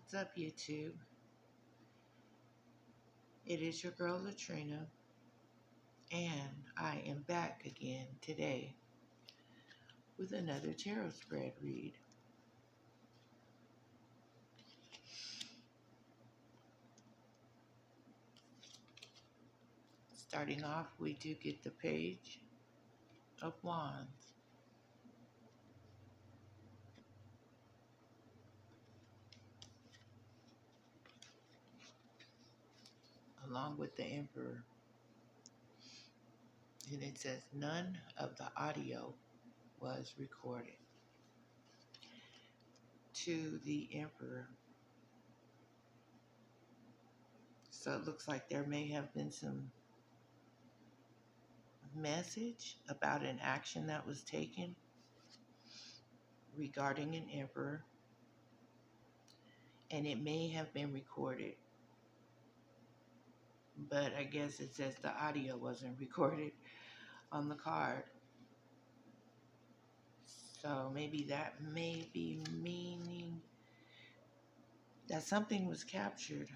What's up, YouTube? It is your girl Latrina, and I am back again today with another tarot spread read. Starting off, we do get the Page of Wands, along with the Emperor, and it says none of the audio was recorded. To the Emperor. So it looks like there may have been some message about an action that was taken regarding an Emperor, and it may have been recorded. But I guess it says the audio wasn't recorded on the card. So maybe that may be meaning that something was captured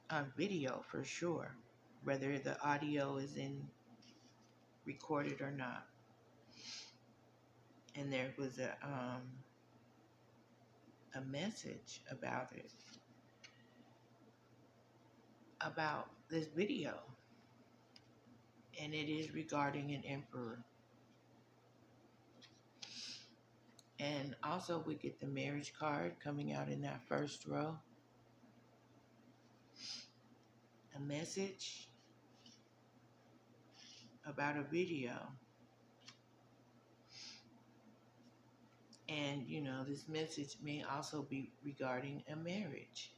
on video for sure, whether the audio is in recorded or not. And there was a message about it, about this video, and it is regarding an Emperor. And also we get the Marriage card coming out in that first row. A message about a video. And, this message may also be regarding a marriage.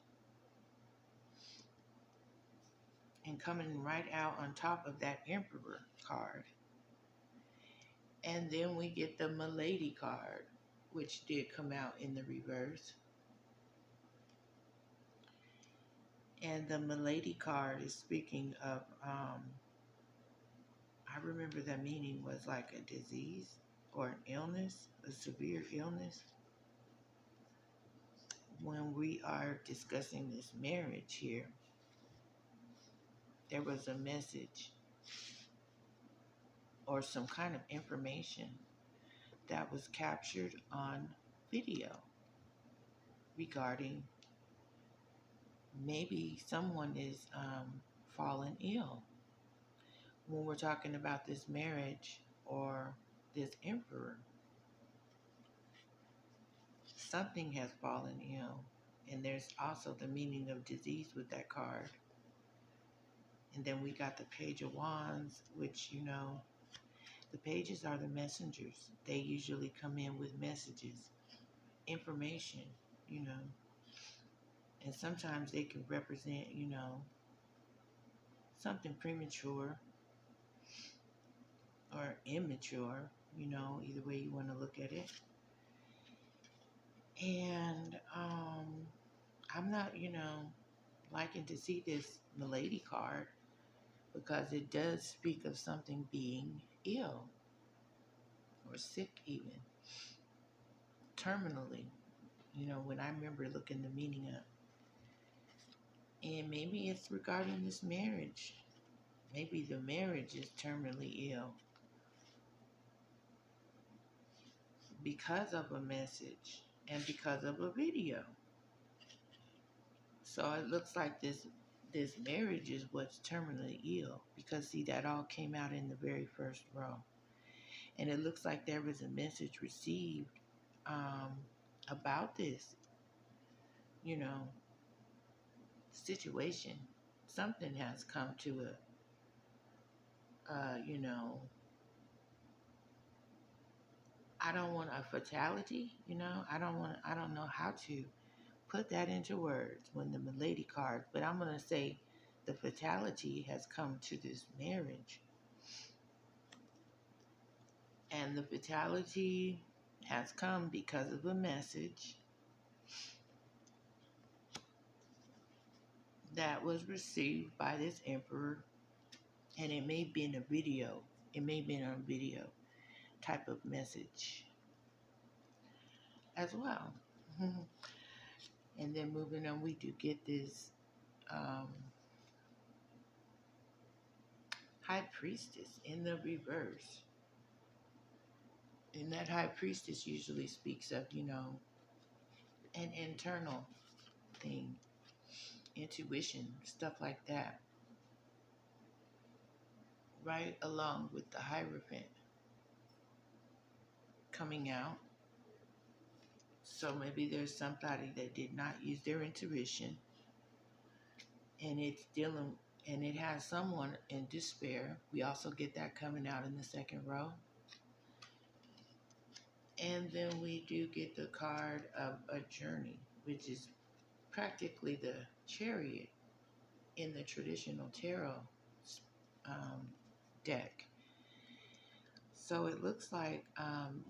And coming right out on top of that Emperor card. And then we get the Milady card, which did come out in the reverse. And the Milady card is speaking of, I remember the meaning was like a disease or an illness, a severe illness. When we are discussing this marriage here, there was a message or some kind of information that was captured on video regarding maybe someone is fallen ill. When we're talking about this marriage or this Emperor, something has fallen ill. And there's also the meaning of disease with that card. And then we got the Page of Wands, which, the pages are the messengers. They usually come in with messages, information, and sometimes they can represent, something premature or immature, either way you want to look at it. And I'm not, liking to see this Milady card because it does speak of something being ill or sick even, terminally, when I remember looking the meaning up. And maybe it's regarding this marriage. Maybe the marriage is terminally ill because of a message and because of a video. So it looks like this marriage is what's terminally ill, because see, that all came out in the very first row. And it looks like there was a message received about this, situation. Something has come to I don't want a fatality, I don't know how to put that into words when the Milady card, but I'm going to say the fatality has come to this marriage. And the fatality has come because of a message that was received by this Emperor, and it may be in a video. It may be in a video type of message as well. And then moving on, we do get this um, high priestess in the reverse. And that high priestess usually speaks of, an internal thing, intuition, stuff like that, right along with the Hierophant coming out. So maybe there's somebody that did not use their intuition, and it's dealing, and it has someone in despair. We also get that coming out in the second row. And then we do get the card of a journey, which is practically the chariot in the traditional tarot um, deck. So it looks like,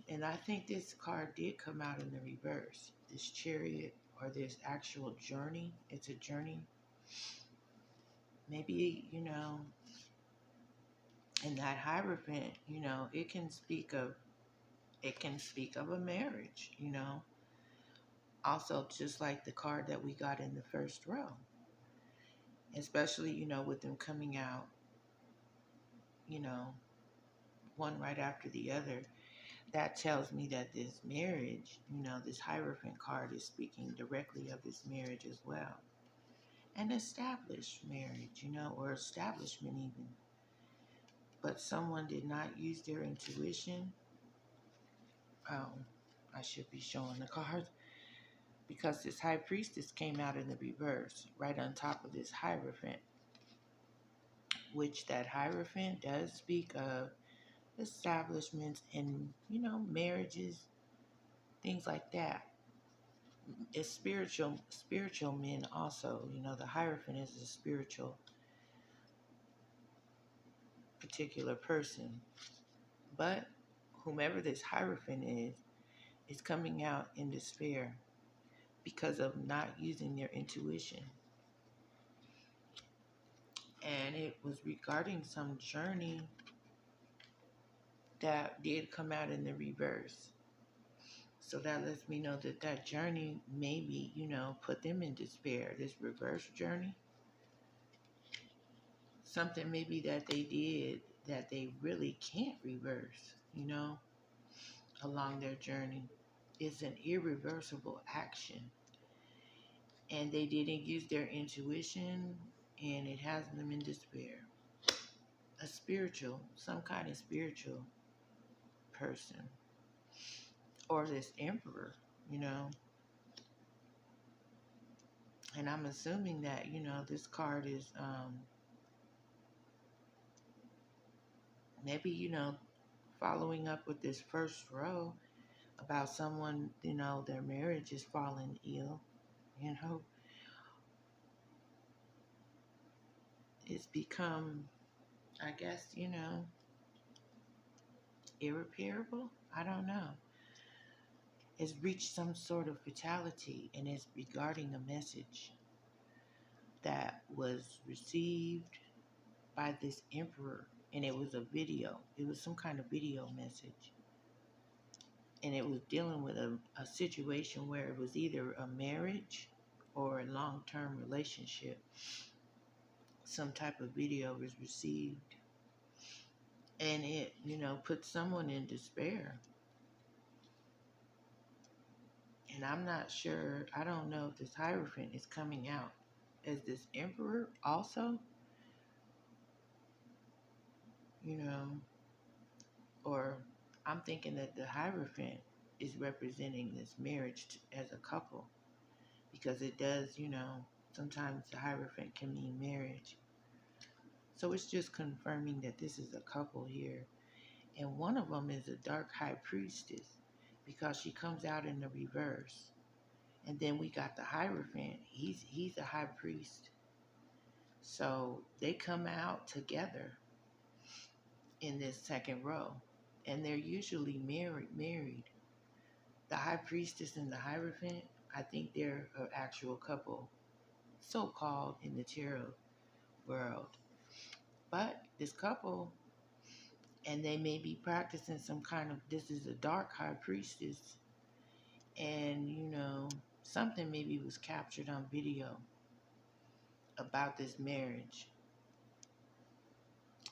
and I think this card did come out in the reverse. This chariot or this actual journey. It's a journey. Maybe, and that Hierophant, it can speak of a marriage, Also, just like the card that we got in the first row, especially, with them coming out, you know, one right after the other, that tells me that this marriage, this Hierophant card is speaking directly of this marriage as well. An established marriage, or establishment even. But someone did not use their intuition. I should be showing the cards because this High Priestess came out in the reverse, right on top of this Hierophant, which that Hierophant does speak of establishments and, marriages, things like that. It's spiritual men also. The Hierophant is a spiritual particular person. But whomever this Hierophant is coming out in despair because of not using their intuition. And it was regarding some journey that did come out in the reverse. So that lets me know that that journey maybe, put them in despair. This reverse journey. Something maybe that they did that they really can't reverse, along their journey. It's an irreversible action. And they didn't use their intuition, and it has them in despair. Some kind of spiritual person, or this emperor, and I'm assuming that, this card is maybe, following up with this first row about someone, their marriage is falling ill, it's become, I guess, irreparable. I don't know. It's reached some sort of fatality, and it's regarding a message that was received by this emperor, and it was a video. It was some kind of video message, and it was dealing with a situation where it was either a marriage or a long-term relationship. Some type of video was received, and it, put someone in despair. And I'm not sure, I don't know if this Hierophant is coming out as this emperor also, or I'm thinking that the Hierophant is representing this marriage as a couple, because it does, sometimes the Hierophant can mean marriage. So it's just confirming that this is a couple here. And one of them is a dark high priestess, because she comes out in the reverse. And then we got the Hierophant. He's a high priest. So they come out together in this second row. And they're usually married. The high priestess and the Hierophant, I think they're an actual couple, so-called in the tarot world. But this couple, and they may be practicing some kind of, this is a dark high priestess, and something maybe was captured on video about this marriage,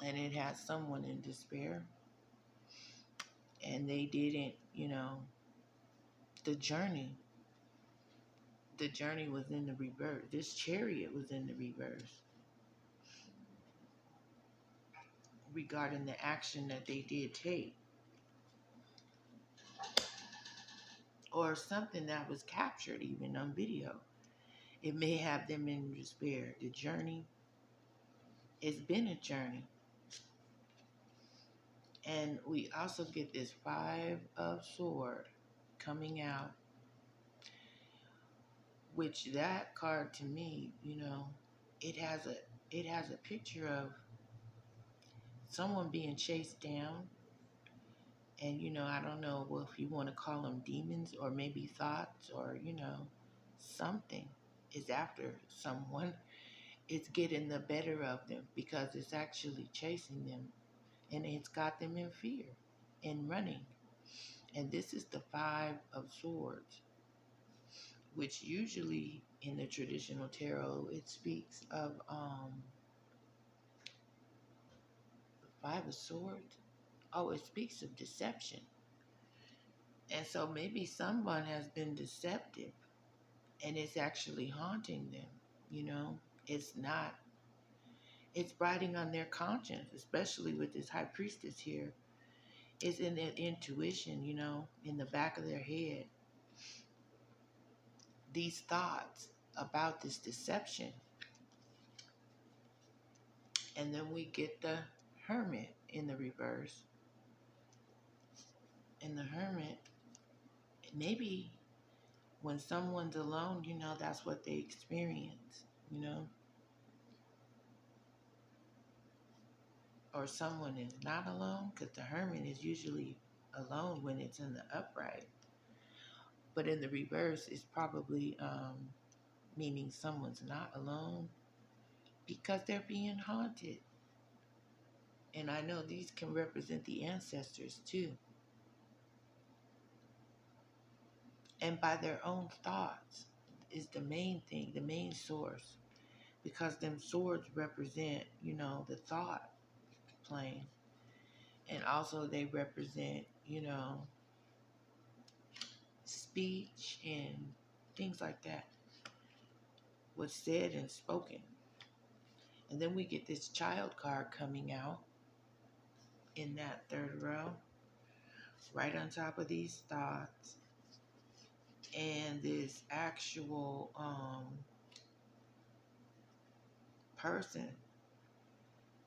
and it had someone in despair, and they didn't, the journey was in the reverse. This chariot was in the reverse regarding the action that they did take, or something that was captured even on video. It may have them in despair. The journey, it's been a journey. And we also get this Five of Sword coming out, which that card to me, it has a picture of someone being chased down. And, I don't know if you want to call them demons or maybe thoughts or, something is after someone. It's getting the better of them because it's actually chasing them, and it's got them in fear and running. And this is the Five of Swords, which usually in the traditional tarot, it speaks of the Five of Swords. Oh, it speaks of deception. And so maybe someone has been deceptive and it's actually haunting them, It's not, it's riding on their conscience, especially with this high priestess here. It's in their intuition, in the back of their head. These thoughts about this deception. And then we get the Hermit in the reverse. And the Hermit, maybe when someone's alone, that's what they experience, Or someone is not alone, because the Hermit is usually alone when it's in the upright. But in the reverse, it's probably meaning someone's not alone because they're being haunted. And I know these can represent the ancestors too. And by their own thoughts is the main thing, the main source. Because them swords represent, the thought plane. And also they represent, speech and things like that. What's said and spoken. And then we get this Child card coming out in that third row, right on top of these thoughts. And this actual person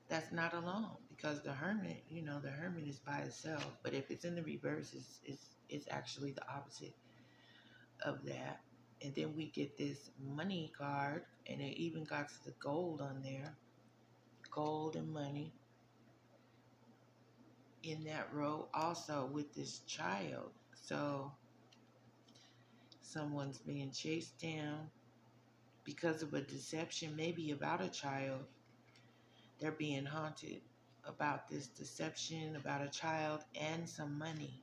that's not alone, because the Hermit, the Hermit is by itself. But if it's in the reverse, it's actually the opposite of that. And then we get this Money card, and it even got the gold on there, gold and money in that row also with this child. So someone's being chased down because of a deception, maybe about a child. They're being haunted about this deception, about a child and some money.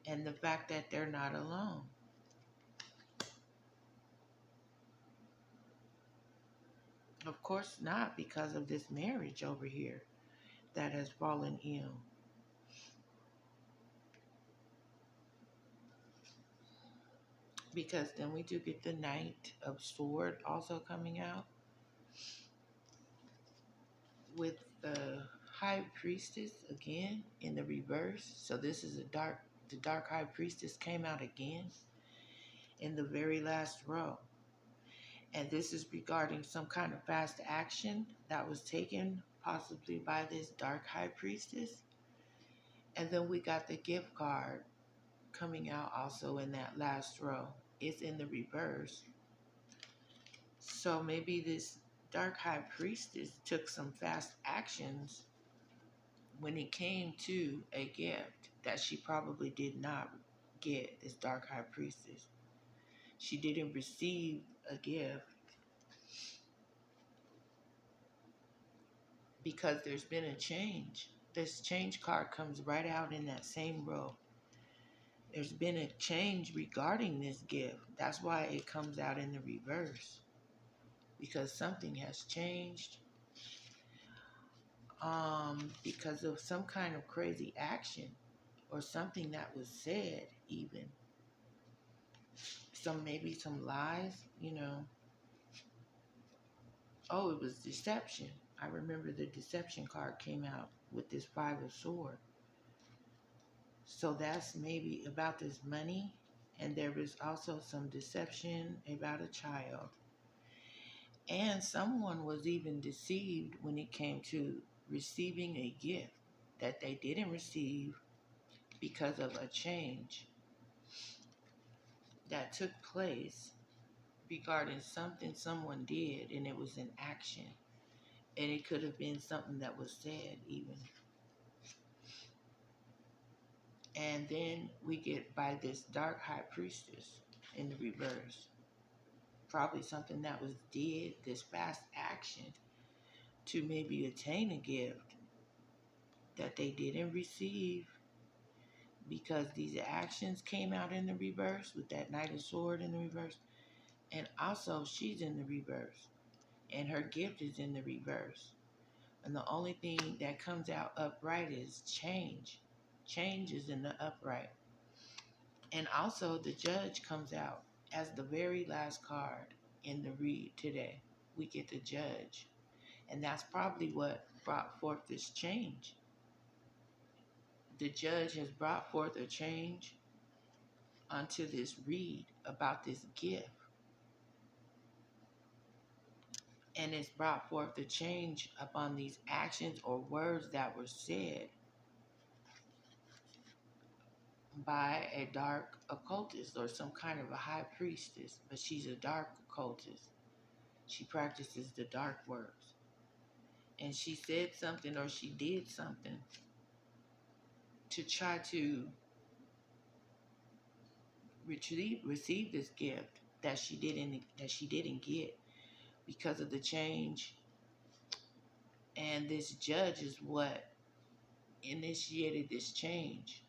And the fact that they're not alone. Of course not, because of this marriage over here that has fallen ill. Because then we do get the Knight of Sword also coming out with the High Priestess again in the reverse. So this is the Dark High Priestess came out again in the very last row. And this is regarding some kind of fast action that was taken possibly by this Dark High Priestess. And then we got the Gift card coming out also in that last row. It's in the reverse. So maybe this Dark High Priestess took some fast actions when it came to a gift that she probably did not get, this Dark High Priestess. She didn't receive a gift because there's been a change. This change card comes right out in that same row. There's been a change regarding this gift. That's why it comes out in the reverse, because something has changed, because of some kind of crazy action or something that was said, even maybe some lies, Oh, it was deception. I remember the deception card came out with this Five of Swords. So that's maybe about this money. And there was also some deception about a child. And someone was even deceived when it came to receiving a gift that they didn't receive because of a change that took place regarding something someone did, and it was an action. And it could have been something that was said, even. And then we get by this dark high priestess in the reverse. Probably something that was did, this fast action to maybe attain a gift that they didn't receive, because these actions came out in the reverse with that Knight of Swords in the reverse. And also she's in the reverse. And her gift is in the reverse. And the only thing that comes out upright is change. Change is in the upright. And also the Judge comes out as the very last card in the read today. We get the Judge. And that's probably what brought forth this change. The Judge has brought forth a change onto this read about this gift. And it's brought forth the change upon these actions or words that were said by a dark occultist or some kind of a high priestess, but she's a dark occultist. She practices the dark works. And she said something or she did something to try to receive this gift that she didn't get because of the change. And this Judge is what initiated this change.